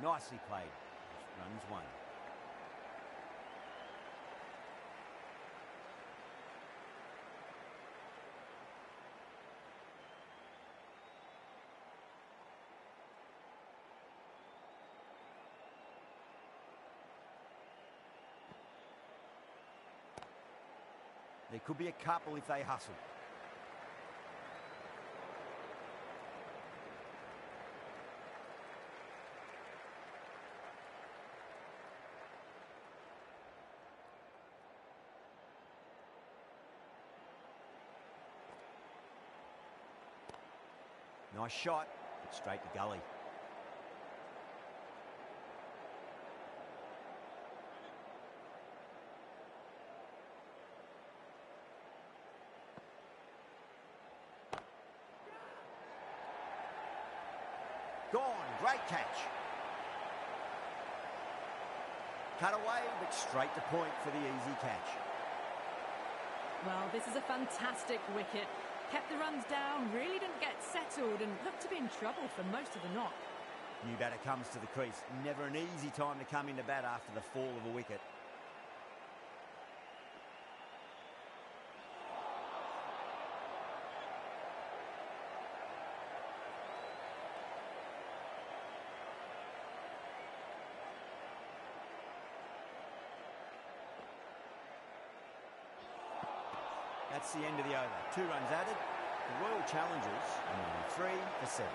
Speaker 1: Nicely played. Runs 1. There could be a couple if they hustle. Nice shot, but straight to gully. Gone, great catch. Cut away, but straight to point for the easy catch.
Speaker 2: Well, this is a fantastic wicket. Kept the runs down, really didn't get settled and looked to be in trouble for most of the knock.
Speaker 1: New batter comes to the crease. Never an easy time to come into bat after the fall of a wicket. That's the end of the over. 2 runs added. The Royal Challengers are only 3 for 7.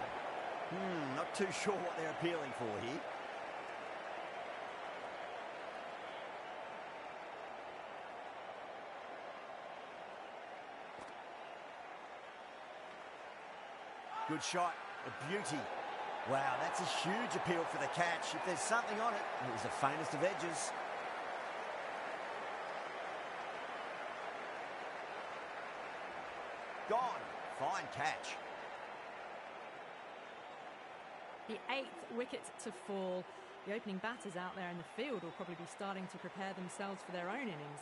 Speaker 1: Not too sure what they're appealing for here. Good shot. A beauty. Wow, that's a huge appeal for the catch. If there's something on it, it was the faintest of edges. Gone. Fine catch.
Speaker 2: The 8th wicket to fall. The opening batters out there in the field will probably be starting to prepare themselves for their own innings.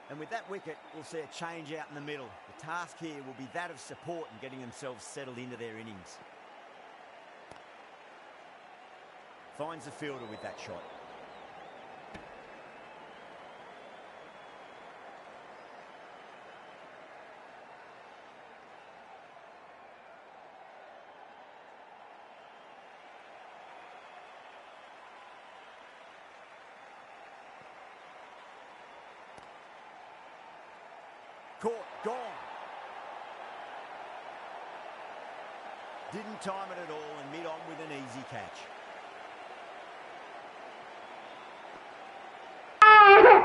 Speaker 1: And with that wicket, we'll see a change out in the middle. The task here will be that of support and getting themselves settled into their innings. Finds the fielder with that shot. Caught, gone. Didn't time it at all and mid on with an easy catch.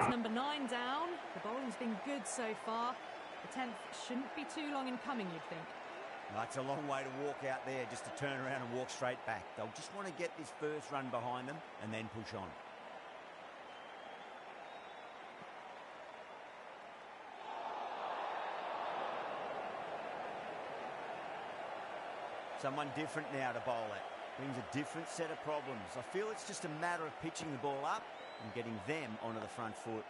Speaker 2: That's number 9 down. The bowling's been good so far. The 10th shouldn't be too long in coming, you'd think.
Speaker 1: That's a long way to walk out there just to turn around and walk straight back. They'll just want to get this first run behind them and then push on. Someone different now to bowl at. Brings a different set of problems. I feel it's just a matter of pitching the ball up and getting them onto the front foot.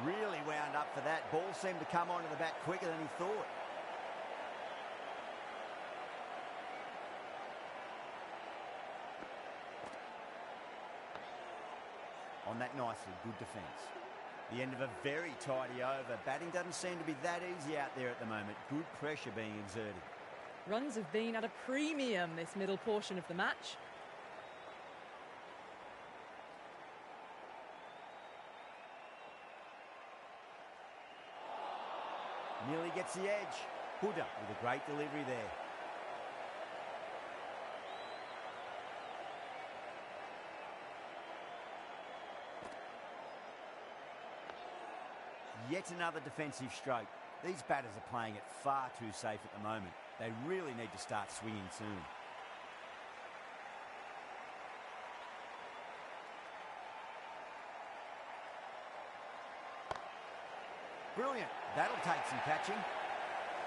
Speaker 1: Really wound up for that. Ball seemed to come onto the bat quicker than he thought. On that nicely, good defence. The end of a very tidy over. Batting doesn't seem to be that easy out there at the moment. Good pressure being exerted.
Speaker 2: Runs have been at a premium this middle portion of the match.
Speaker 1: Nearly gets the edge. Huda with a great delivery there. Yet another defensive stroke. These batters are playing it far too safe at the moment. They really need to start swinging soon. Brilliant. That'll take some catching.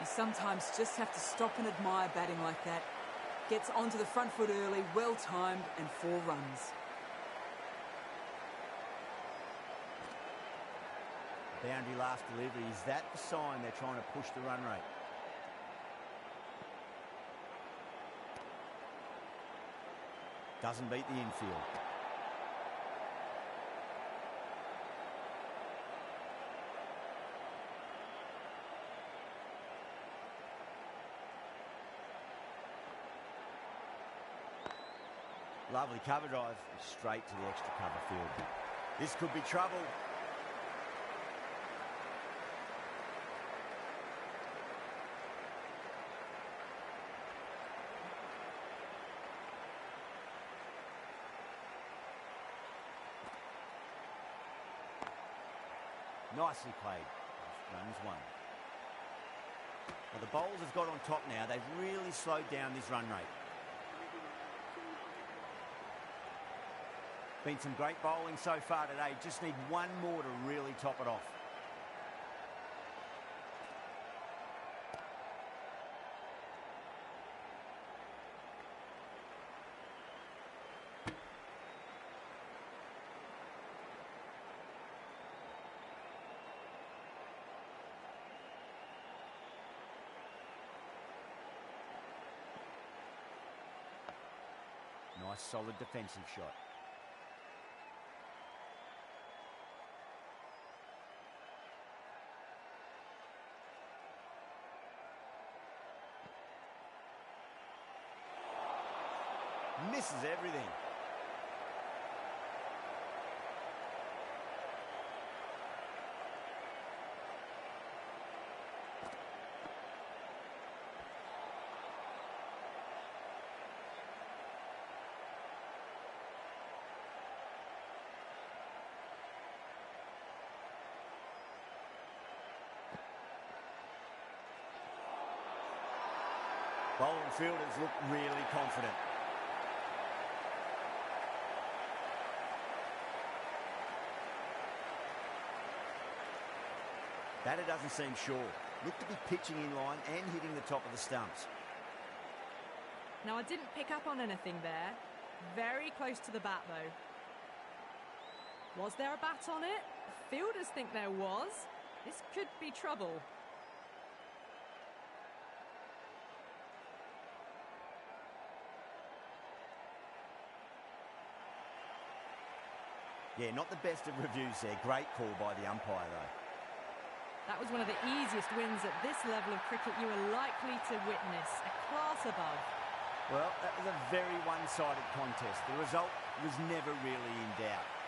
Speaker 6: You sometimes just have to stop and admire batting like that. Gets onto the front foot early, well timed, and 4 runs.
Speaker 1: Boundary last delivery. Is that the sign they're trying to push the run rate? Doesn't beat the infield. Lovely cover drive, straight to the extra cover field. This could be trouble. Nicely played. Runs 1. Well, the bowlers have got on top now. They've really slowed down this run rate. Been some great bowling so far today. Just need one more to really top it off. Nice solid defensive shot. Misses everything. Bowling fielders look really confident. Batter doesn't seem sure. Looked to be pitching in line and hitting the top of the stumps.
Speaker 2: Now, I didn't pick up on anything there. Very close to the bat, though. Was there a bat on it? Fielders think there was. This could be trouble.
Speaker 1: Yeah, not the best of reviews there. Great call by the umpire, though.
Speaker 2: That was one of the easiest wins at this level of cricket you are likely to witness. A class above.
Speaker 1: Well, that was a very one-sided contest. The result was never really in doubt.